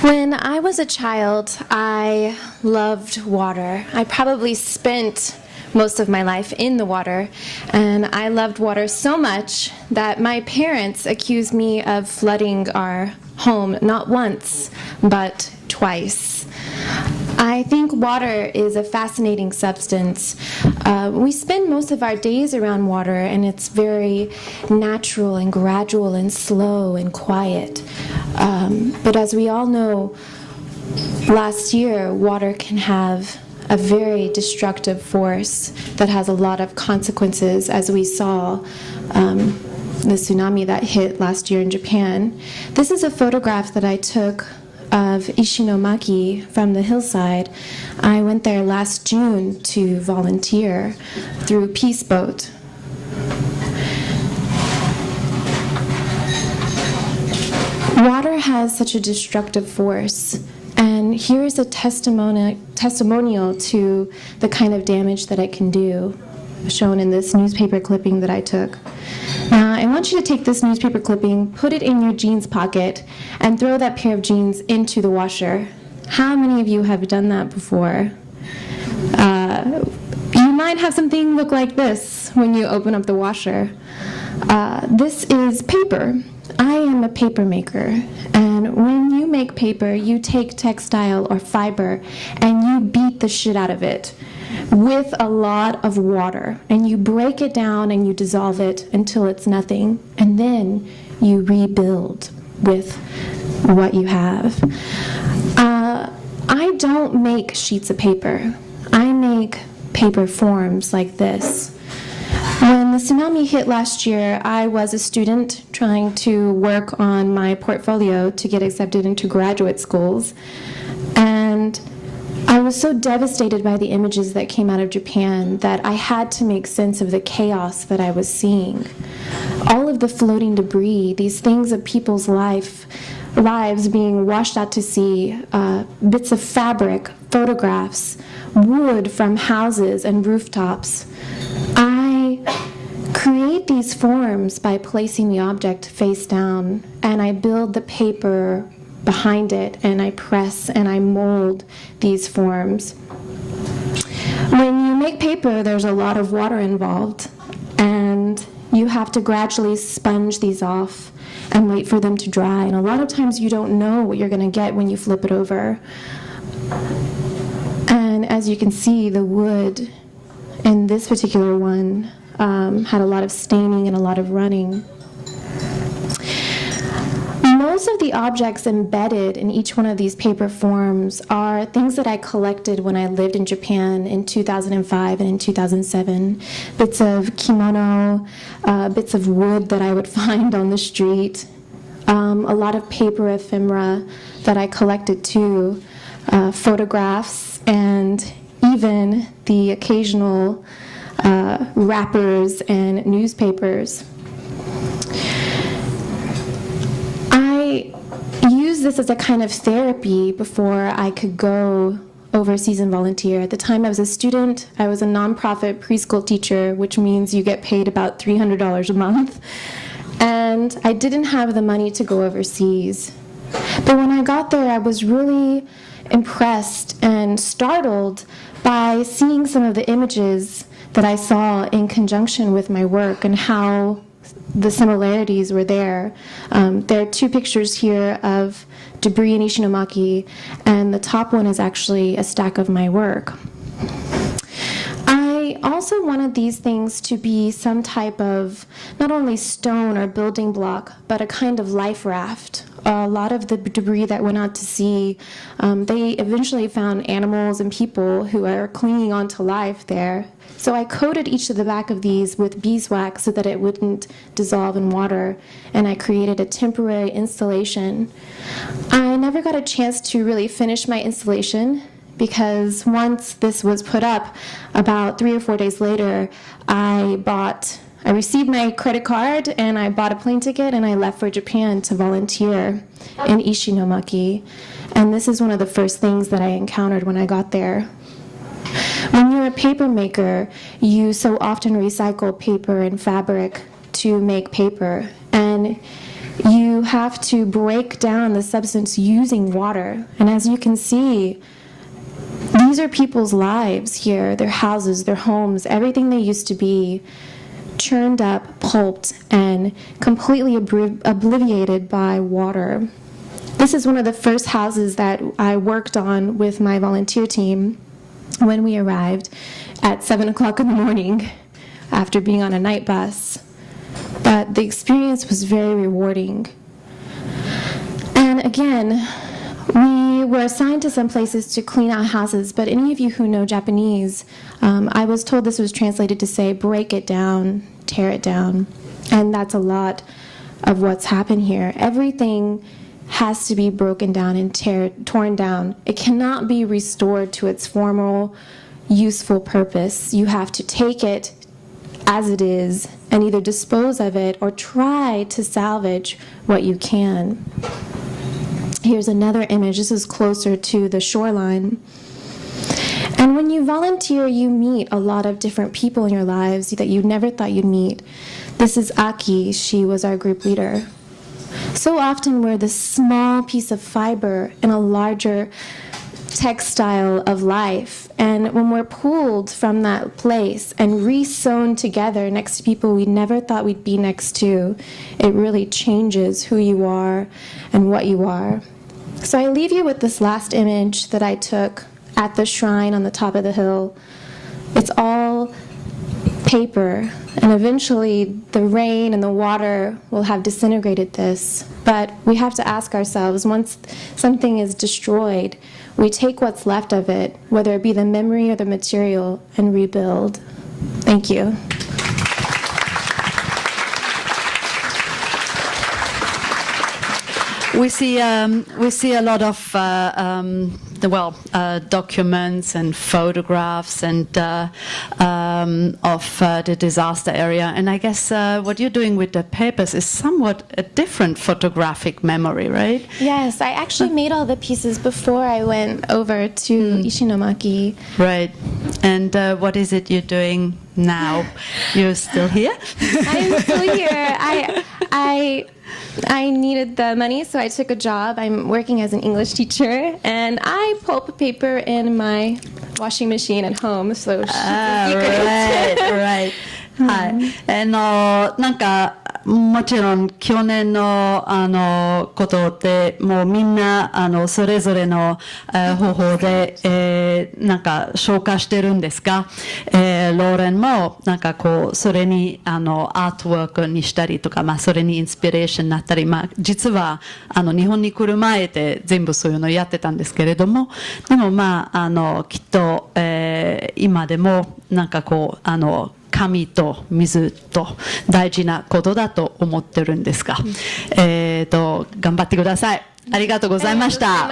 When I was a child, I loved water. I probably spent most of my life in the water, and I loved water so much that my parents accused me of flooding our home not once, but twice. I think water is a fascinating substance. We spend most of our days around water, and it's very natural and gradual and slow and quiet. But as we all know, last year, water can have a very destructive force that has a lot of consequences, as we saw the tsunami that hit last year in Japan. This is a photograph that I took of Ishinomaki from the hillside. I went there last June to volunteer through Peace Boat. Water has such a destructive force, and here is a testimonial to the kind of damage that it can do, shown in this newspaper clipping that I took. Now, I want you to take this newspaper clipping, put it in your jeans pocket, and throw that pair of jeans into the washer. How many of you have done that before? You might have something look like this when you open up the washer. This is paper. I am a paper maker, and when you make paper, you take textile or fiber and you beat the shit out of it with a lot of water, and you break it down and you dissolve it until it's nothing, and then you rebuild with what you have. I don't make sheets of paper. I make paper forms like this. When the tsunami hit last year, I was a student trying to work on my portfolio to get accepted into graduate schools, and I was so devastated by the images that came out of Japan that I had to make sense of the chaos that I was seeing. All of the floating debris, these things of people's lives being washed out to sea, bits of fabric, photographs, wood from houses and rooftops. I create these forms by placing the object face down, and I build the paper behind it, and I press and I mold these forms. When you make paper, there's a lot of water involved, and you have to gradually sponge these off and wait for them to dry, and a lot of times you don't know what you're going to get when you flip it over. And as you can see, the wood in this particular one had a lot of staining and a lot of running. Most of the objects embedded in each one of these paper forms are things that I collected when I lived in Japan in 2005 and in 2007. Bits of kimono, bits of wood that I would find on the street, a lot of paper ephemera that I collected too, photographs, and even the occasional wrappers and newspapers. I used this as a kind of therapy before I could go overseas and volunteer. At the time I was a student, I was a nonprofit preschool teacher, which means you get paid about $300 a month. And I didn't have the money to go overseas. But when I got there, I was really impressed and startled by seeing some of the images that I saw in conjunction with my work and how the similarities were there. There are two pictures here of debris in Ishinomaki, and the top one is actually a stack of my work. I also wanted these things to be some type of not only stone or building block, but a kind of life raft. A lot of the debris that went out to sea, they eventually found animals and people who are clinging on to life there. So I coated each of the back of these with beeswax so that it wouldn't dissolve in water, and I created a temporary installation. I never got a chance to really finish my installation because once this was put up, about 3 or 4 days later, I received my credit card and I bought a plane ticket and I left for Japan to volunteer in Ishinomaki. And this is one of the first things that I encountered when I got there. When you're a paper maker, you so often recycle paper and fabric to make paper. And you have to break down the substance using water. And as you can see, these are people's lives here, their houses, their homes, everything they used to be, churned up, pulped, and completely obliterated by water. This is one of the first houses that I worked on with my volunteer team when we arrived at 7 o'clock in the morning after being on a night bus. But the experience was very rewarding. And again, we were assigned to some places to clean out houses, but any of you who know Japanese, I was told this was translated to say, break it down, tear it down. And that's a lot of what's happened here. Everything has to be broken down and torn down. It cannot be restored to its former useful purpose. You have to take it as it is and either dispose of it or try to salvage what you can. Here's another image. This is closer to the shoreline. And when you volunteer, you meet a lot of different people in your lives that you never thought you'd meet. This is Aki. She was our group leader. So often we're this small piece of fiber in a larger textile of life. And when we're pulled from that place and re-sewn together next to people we never thought we'd be next to, it really changes who you are and what you are. So I leave you with this last image that I took at the shrine on the top of the hill. It's all paper, and eventually the rain and the water will have disintegrated this. But we have to ask ourselves, once something is destroyed, we take what's left of it, whether it be the memory or the material, and rebuild. Thank you. We see a lot of documents and photographs and of the disaster area, and I guess what you're doing with the papers is somewhat a different photographic memory, right? Yes, I actually made all the pieces before I went over to Ishinomaki. Right, and what is it you're doing now? You're still here? I'm still here. I needed the money, so I took a job. I'm working as an English teacher, and I pulp paper in my washing machine at home. So right. はい。なんかもちろん去年のことってもうみんなそれぞれの方法でなんか消化してるんですが、ローレンもなんかこうそれにアートワークにしたりとか、まあそれにインスピレーションになったり、まあ実は日本に来る前で全部そういうのをやってたんですけれども、でもまあきっと今でもなんかこう紙と水と大事なことだと思ってるんですが、頑張ってください。ありがとうございました。